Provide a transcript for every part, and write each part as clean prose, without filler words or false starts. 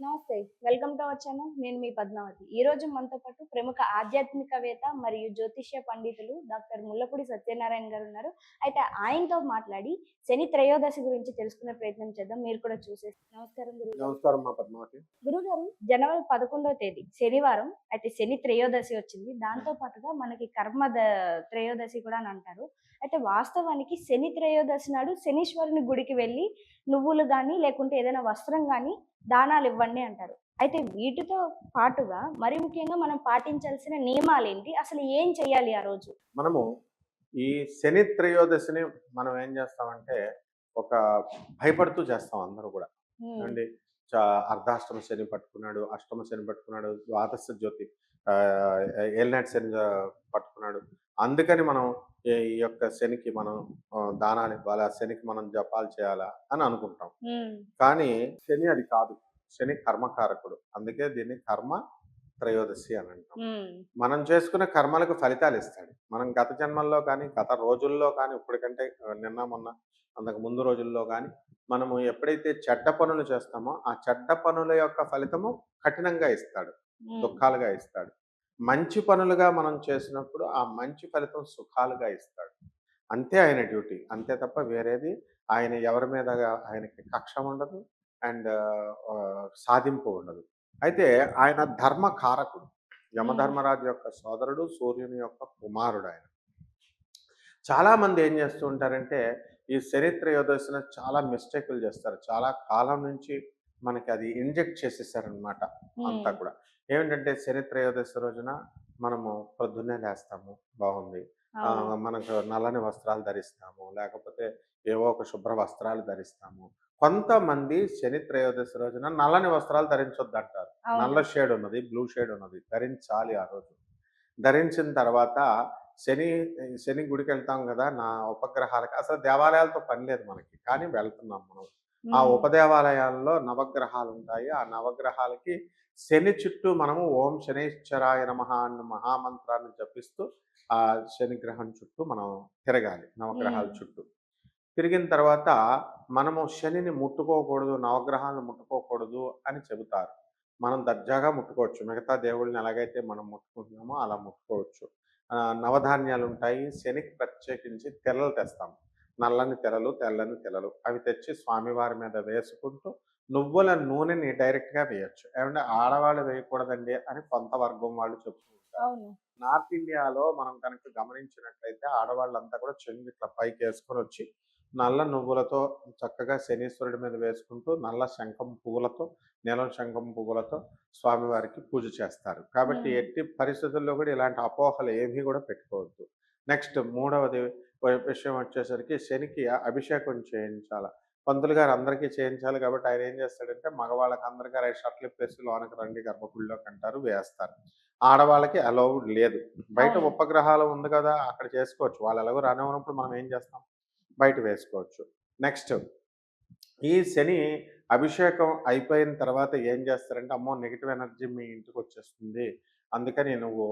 నమస్తే. Welcome to our channel. నేను మీ పద్మావతి. ఈరోజు మనతో పాటు ప్రముఖ ఆధ్యాత్మికవేత్త మరియు జ్యోతిష్య పండితులు డాక్టర్ ముల్లపూడి సత్యనారాయణ గారున్నారు. అయితే ఆయనతో మాట్లాడి శని త్రయోదశి గురించి తెలుసుకునే ప్రయత్నం చేద్దాం. మీరు కూడా నమస్కారం గురుగారు. నమస్కారం మా పద్మావతి. గురుగారు, జనవరి 11వ తేదీ శనివారం అయితే శని త్రయోదశి వచ్చింది. దాంతో పాటుగా మనకి త్రయోదశి కూడా అని అంటారు. అయితే వాస్తవానికి శని త్రయోదశి నాడు శనీశ్వరుని గుడికి వెళ్ళి నువ్వులు గాని, లేకుంటే ఏదైనా వస్త్రం గాని దానాలివ్వండి అంటారు. అయితే వీటితో పాటుగా మరి ముఖ్యంగా మనం పాటించాల్సిన నియమాలేంటి? అసలు ఏం చేయాలి ఆ రోజు? మనము ఈ శని త్రయోదశిని మనం ఏం చేస్తామంటే, ఒక భయపడుతూ చేస్తాం అందరూ కూడా. హ్మ్. ఏవండీ చ అర్ధాష్టమ శని పట్టుకున్నాడు, అష్టమ శని పట్టుకున్నాడు, ద్వాదశ జ్యోతి ఆహ్, ఏలినాటి శని పట్టుకున్నాడు. అందుకని మనం ఈ యొక్క శనికి మనం దానాలివ్వాలా, శనికి మనం జపాలు చేయాలా అని అనుకుంటాం. హ్మ్. కానీ శని అది కాదు. శని కర్మకారకుడు. అందుకే దీన్ని కర్మ త్రయోదశి అని అంటాం. హ్మ్. మనం చేసుకున్న కర్మలకు ఫలితాలిస్తాడు. మనం గత జన్మల్లో కానీ, గత రోజుల్లో కానీ, ఇప్పటికంటే నిన్న, మొన్న, అంతకు ముందు రోజుల్లో గానీ, మనము ఎప్పుడైతే చెడ్డ పనులు చేస్తామో, ఆ చెడ్డ పనుల యొక్క ఫలితము కఠినంగా ఇస్తాడు. హ్మ్. దుఃఖాలుగా ఇస్తాడు. మంచి పనులుగా మనం చేసినప్పుడు, ఆ మంచి ఫలితం సుఖాలుగా ఇస్తాడు. అంతే ఆయన డ్యూటీ. అంతే తప్ప వేరేది ఆయన ఎవరి మీద ఆయనకి కక్ష ఉండదు. అండ్ సాధింపు ఉండదు. అయితే ఆయన ధర్మకారకుడు. హ్మ్. యమధర్మరాజు యొక్క సోదరుడు, సూర్యుని యొక్క కుమారుడాయన. చాలామంది ఏం చేస్తూ ఉంటారంటే, ఈ శని త్రయోదశిన చాలా మిస్టేకులు చేస్తారు. చాలా కాలం నుంచి మనకి అది ఇంజెక్ట్ చేసేసారనమాట అంతా హ్మ్. కూడా. ఏమిటంటే శని త్రయోదశి రోజున మనము పొద్దున్నే లేస్తాము, బాగుంది. అవును. మనకు నల్లని వస్త్రాలు ధరిస్తాము. లేకపోతే ఏవో ఒక శుభ్ర వస్త్రాలు ధరిస్తాము. కొంతమంది శని త్రయోదశి రోజున నల్లని వస్త్రాలు ధరించొద్దంటారు. అవును. నల్ల షేడ్ ఉన్నది, బ్లూ షేడ్ ఉన్నది ధరించాలి ఆ రోజు. ధరించిన తర్వాత శని శని గుడికెళ్తాం గదా! నా ఉపగ్రహాలకి అసలు దేవాలయాలతో పని లేదు మనకి. కానీ వెళ్తున్నాం మనం. ఆ హ్మ్. ఉపదేవాలయాల్లో నవగ్రహాలుంటాయి. ఆ నవగ్రహాలకి శని చుట్టూ మనము ఓం శనైశ్చరాయ నమః అన్న మహామంత్రాన్ని జపిస్తూ ఆ శని గ్రహం చుట్టూ మనం తిరగాలి. నవగ్రహాల హ్మ్. చుట్టూ. తిరిగిన తర్వాత మనము శనిని ముట్టుకోకూడదు, నవగ్రహాలను ముట్టుకోకూడదు అని చెబుతారు. మనం దర్జాగా ముట్టుకోవచ్చు. మిగతా దేవుళ్ళని ఎలాగైతే మనం ముట్టుకుంటున్నామో అలా ముట్టుకోవచ్చు. నవధాన్యాలుంటాయి. శనికి ప్రత్యేకించి తెలలు తెస్తాం. నల్లని తెలలు, తెల్లని తెలలు. అవి తెచ్చి స్వామివారి మీద వేసుకుంటూ నువ్వుల నూనెని డైరెక్ట్‌గా వేయొచ్చు. ఏవంటే ఆడవాళ్ళు వేయకూడదండి అని కొంత వర్గం వాళ్ళు చెప్తూ ఉంటారు. అవును. నార్త్ ఇండియాలో మనం కనుక గమనించినట్లయితే ఆడవాళ్ళంతా కూడా చెంగు ఇట్లా పైకేసుకొనొచ్చి, నల్ల నువ్వులతో చక్కగా శనీశ్వరుడి మీద వేసుకుంటూ, నల్ల శంఖం పువ్వులతో, నీలం శంఖం పువ్వులతో స్వామివారికి పూజ చేస్తారు. కాబట్టి హ్మ్. ఎట్టి పరిస్థితుల్లో కూడా ఇలాంటి అపోహలు ఏమీ కూడా పెట్టుకోవద్దు. నెక్స్ట్ మూడవది విషయం వచ్చేసరికి శనికి అభిషేకం చేయించాల. పంతులు గారు అందరికీ చేయించాలి కాబట్టి ఆయన ఏం చేస్తాడంటే మగవాళ్ళకి అందరికి రెడ్ షర్ట్లు ఇప్పేసి లోనకి రండి గర్భగుడిలోకి అంటారు, వేస్తారు. ఆడవాళ్ళకి అలౌడ్ లేదు. బయట అవును. ఉపగ్రహాలు ఉంది కదా! అక్కడ చేసుకోవచ్చు. వాళ్ళు ఎలాగో రానివ్వనప్పుడు మనం ఏం చేస్తాం? బయట వేసుకోవచ్చు. నెక్స్ట్ ఈ శని అభిషేకం అయిపోయిన తర్వాత ఏం చేస్తారంటే, అమ్మో! నెగెటివ్ ఎనర్జీ మీ ఇంటికొచ్చేస్తుంది. అందుకని నువ్వు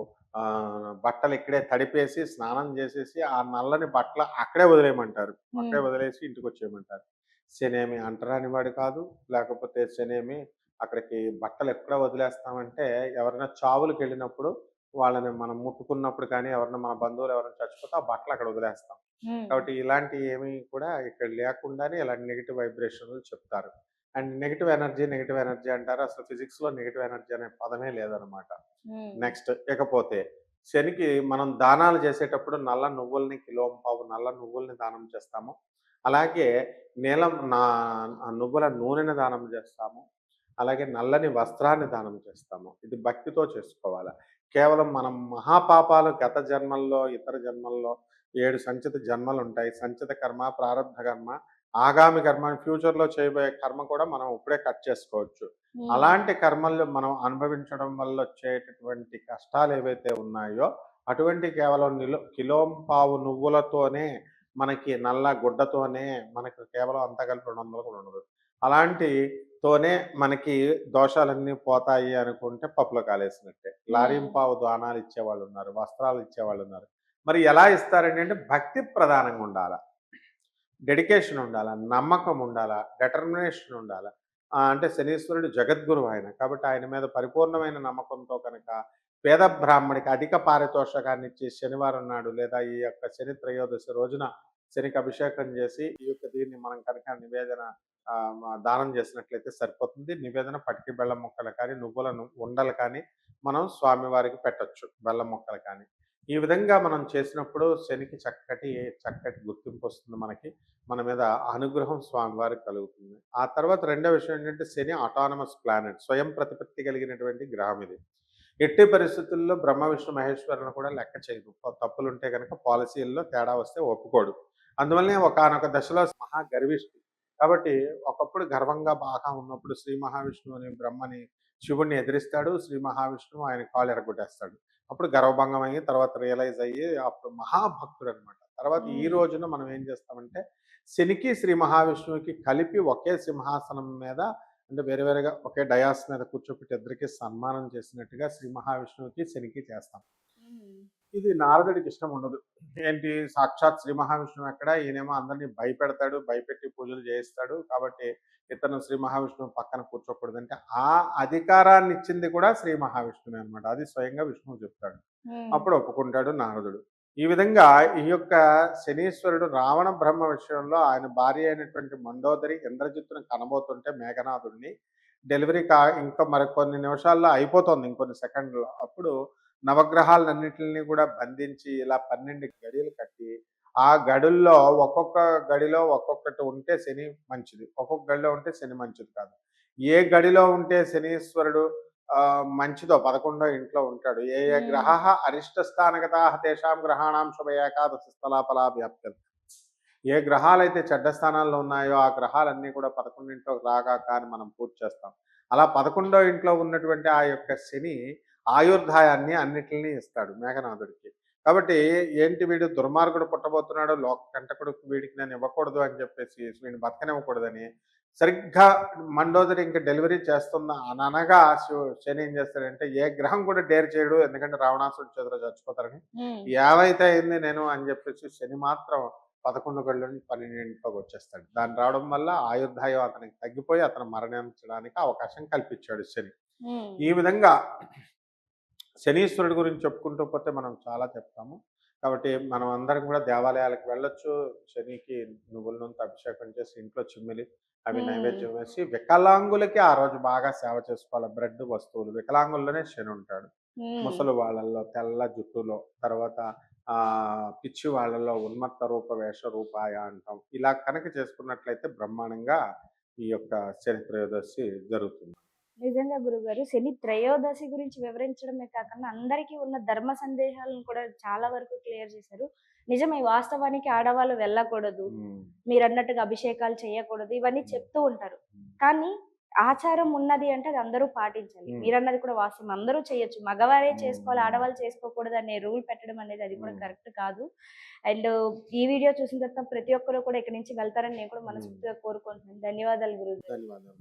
బట్టలు ఇక్కడే తడిపేసి, స్నానం చేసేసి, ఆ నల్లని బట్టలు అక్కడే వదిలేయమంటారు. అక్కడే హ్మ్. వదిలేసి ఇంటికొచ్చేయమంటారు. శనేమి అంటరాని వాడు కాదు. లేకపోతే శనేమి అక్కడికి బట్టలు ఎక్కడ వదిలేస్తామంటే, ఎవరైనా చావులకెళ్ళినప్పుడు వాళ్ళని మనం ముట్టుకున్నప్పుడు కానీ, ఎవరైనా మన బంధువులు ఎవరైనా చచ్చిపోతే ఆ బట్టలు అక్కడ వదిలేస్తాం. హ్మ్. కాబట్టి ఇలాంటియేమీ కూడా ఇక్కడ లేకుండానే ఇలాంటి నెగెటివ్ వైబ్రేషన్‌లు చెప్తారు. అండ్ నెగెటివ్ ఎనర్జీ అంటారు. అసలు ఫిజిక్స్‌లో నెగెటివ్ ఎనర్జీ అనే పదమే లేదనమాట. హ్మ్. నెక్స్ట్ ఇకపోతే శనికి మనం దానాలు చేసేటప్పుడు నల్ల నువ్వుల్ని కిలోంపావు నల్ల నువ్వుల్ని దానం చేస్తాము. అలాగే నీలం నా నువ్వుల నూనెని దానం చేస్తాము. అలాగే నల్లని వస్త్రాన్ని దానం చేస్తాము. ఇది భక్తితో చేసుకోవాల. కేవలం మనం మహాపాపాలు గత జన్మల్లో, ఇతర జన్మల్లో 7 సంచిత జన్మలుంటాయి. సంచిత కర్మ, ప్రారబ్ధ కర్మ, ఆగామి కర్మ అని ఫ్యూచర్‌లో చేయబోయే కర్మ కూడా మనం ఇప్పుడే కట్ చేసుకోవచ్చు. హ్మ్. అలాంటి కర్మలు మనం అనుభవించడం వల్ల వచ్చేటటువంటి కష్టాలేవైతే ఉన్నాయో, అటువంటి కేవలం కిలోంపావు నువ్వులతోనే మనకి నల్ల గుడ్డతోనే మనకు కేవలం అంతా కలిపి 200 కూడా ఉండదు. అలాంటి తోనే మనకి దోషాలన్నీ పోతాయి అనుకుంటే పప్పులో కాలేసినట్టే. హ్మ్. లారీంపావు దానాలు ఇచ్చేవాళ్ళున్నారు. వస్త్రాలు ఇచ్చేవాళ్ళున్నారు. మరి ఎలా ఇస్తారండి అంటే భక్తి ప్రధానంగా ఉండాల. డెడికేషన్ ఉండాల. నమ్మకం ఉండాల. డిటర్మినేషన్ ఉండాల. అంటే శనీశ్వరుడు జగద్గురువు ఆయన. కాబట్టి ఆయన మీద పరిపూర్ణమైన నమ్మకంతో కనుక పేద బ్రాహ్మడికి అధిక పారితోషకాన్ని ఇచ్చి శనివారం నాడు లేదా ఈ యొక్క శని త్రయోదశి రోజున శనికి అభిషేకం చేసి ఈ యొక్క దీన్ని మనం కనుక నివేదన దానం చేసినట్లయితే సరిపోతుంది. నివేదన పటికి బెల్లం ముక్కలు కానీ, నువ్వులను ఉండలు కానీ మనం స్వామివారికి పెట్టొచ్చు. బెల్లం ముక్కలు కానీ. ఈ విధంగా మనం చేసినప్పుడు శనికి చక్కటి చక్కటి గుర్తింపు వస్తుంది మనకి. మన మీద అనుగ్రహం స్వామివారికి కలుగుతుంది. ఆ తర్వాత రెండో విషయం ఏంటంటే శని ఆటానమస్ ప్లానెట్. స్వయం ప్రతిపత్తి కలిగినటువంటి గ్రహం ఇది. ఎట్టి పరిస్థితుల్లో బ్రహ్మ, విష్ణు, మహేశ్వరులను కూడా లెక్క చేయదు. తప్పులుంటే గనక పాలిసీల్లో తేడా వస్తే ఒప్పుకోడు. అందువల్లనే ఒకానొక దశలో మహా గర్విష్టి. కాబట్టి ఒకప్పుడు గర్వంగా బాగా ఉన్నప్పుడు శ్రీ మహావిష్ణువుని, బ్రహ్మని, శివుడిని ఎదిరిస్తాడు. శ్రీ మహావిష్ణువు ఆయన కాళ్ళు ఎరగొట్టేస్తాడు. అప్పుడు గర్వభంగం అయ్యి తర్వాత రియలైజ్ అయ్యి అప్పుడు మహాభక్తుడనమాట. తర్వాత ఈ హ్మ్. రోజున మనం ఏం చేస్తామంటే శనికి, శ్రీ మహావిష్ణువుకి కలిపి ఒకే సింహాసనం మీద అంటే వేరే వేరేగా ఒకే డయాస్ మీద కూర్చోపెట్టి ఇద్దరికి సన్మానం చేసినట్టుగా శ్రీ మహావిష్ణువుకి, శనికి చేస్తాం. హ్మ్. ఇది నారదుడికి ఇష్టం ఉండదు. ఏంటి సాక్షాత్ శ్రీ మహావిష్ణువు ఎక్కడ, ఈయనేమో అందరిని భయపెడతాడు, భయపెట్టి పూజలు చేయిస్తాడు. కాబట్టి ఇతను శ్రీ మహావిష్ణువు పక్కన కూర్చోకూడదంటే ఆ అధికారాన్ని ఇచ్చింది కూడా శ్రీ మహావిష్ణువే అనమాట. అది స్వయంగా విష్ణువు చెప్తాడు. హ్మ్. అప్పుడు ఒప్పుకుంటాడు నారదుడు. ఈ విధంగా ఈ యొక్క శనీశ్వరుడు రావణ బ్రహ్మ విషయంలో ఆయన భార్య అయినటువంటి మండోదరి ఇంద్రజిత్తును కనబోతుంటే మేఘనాథుడిని డెలివరీ ఇంకా మరికొన్ని నిమిషాల్లో అయిపోతుంది, ఇంకొన్ని సెకండ్‌లో. అప్పుడు నవగ్రహాలన్నిటిని కూడా బంధించి ఇలా 12 గడియలు కట్టి, ఆ గడుల్లో ఒక్కొక్క గడిలో ఒక్కొక్కటి ఉంటే శని మంచిది. ఒక్కొక్క గడిలో ఉంటే శని మంచిది కాదు. ఏ గడిలో ఉంటే శనీశ్వరుడు మంచిదో 11 ఇంట్లో ఉంటాడు. ఏ ఏ హ్మ్. గ్రహాః అరిష్ట స్థానగతాః తేషాం గ్రహాణాం శుభ ఏకాదశి స్థలాఫలా వ్యాప్యతే. ఏ గ్రహాలైతే చెడ్డ స్థానాల్లో ఉన్నాయో ఆ గ్రహాలన్నీ కూడా 11 రాగాక అని మనం పూజ చేస్తాం. అలా 11 ఇంట్లో ఉన్నటువంటి ఆ యొక్క శని ఆయుర్దాయాన్ని అన్నిటిని ఇస్తాడు మేఘనాథుడికి. కాబట్టి ఏంటి వీడు దుర్మార్గుడు పుట్టబోతున్నాడు, లోక కంటకుడు వీడికి నేను ఇవ్వకూడదు అని చెప్పేసి వీడిని బతకనివ్వకూడదని సరిగ్గా మండోదరి ఇంక డెలివరీ చేస్తున్న అననగా శని ఏం చేస్తాడంటే ఏ గ్రహం కూడా డేర్ చేయడు. ఎందుకంటే రావణాసుడి చేతిలో చచ్చిపోతారని. హ్మ్. ఏవైతే అయింది నేను అని చెప్పేసి శని మాత్రం 11 గడిల నుంచి 12 వచ్చేస్తాడు. దాన్ని రావడం వల్ల ఆయుర్దాయం అతనికి తగ్గిపోయి అతను మరణించడానికి అవకాశం కల్పించాడు శని. హ్మ్. ఈ విధంగా శనీశ్వరుడి గురించి చెప్పుకుంటూ పోతే మనం చాలా చెప్తాము. కాబట్టి మనం అందరం కూడా దేవాలయాలకు వెళ్ళొచ్చు. శనికి నువ్వుల నూనెతో అభిషేకం చేసి ఇంట్లో చిమ్మిలి అవి హ్మ్. నైవేద్యం వేసి వికలాంగులకి ఆ రోజు బాగా సేవ చేసుకోవాలి. బ్రెడ్ వస్తువులు వికలాంగుల్లోనే శని ఉంటాడు. హ్మ్. ముసలి వాళ్ళల్లో తెల్ల జుట్టులో, తర్వాత పిచ్చి వాళ్ళలో ఉన్మత్త రూప వేష రూపాయ అంటాం. ఇలా కనుక చేసుకున్నట్లయితే బ్రహ్మాండంగా ఈ యొక్క శని త్రయోదశి జరుగుతుంది. నిజంగా గురుగారు శని త్రయోదశి గురించి వివరించడమే కాకుండా అందరికీ ఉన్న ధర్మ సందేహాలను కూడా చాలా వరకు క్లియర్ చేశారు. నిజమే వాస్తవానికి ఆడవాళ్ళు వెళ్ళకూడదు. హ్మ్. మీరన్నట్టుగా అభిషేకాలు చేయకూడదు. ఇవన్నీ హ్మ్. చెప్తూ ఉంటారు. హ్మ్. కానీ ఆచారం ఉన్నది అంటే అది అందరూ పాటించాలి. హ్మ్. మీరన్నది కూడా వాస్తవం. అందరూ చేయొచ్చు. మగవారే చేసుకోవాలి, హ్మ్. ఆడవాళ్ళు చేసుకోకూడదు అనే రూల్ పెట్టడం అనేది అది కూడా హ్మ్. కరెక్ట్ కాదు. అండ్ ఈ వీడియో చూసిన తర్వాత ప్రతి ఒక్కరు కూడా ఇక్కడి నుంచి వెళ్తారని నేను కూడా హ్మ్. మనస్ఫూర్తిగా కోరుకుంటున్నాను. ధన్యవాదాలు గురుగారు. ధన్యవాదాలు.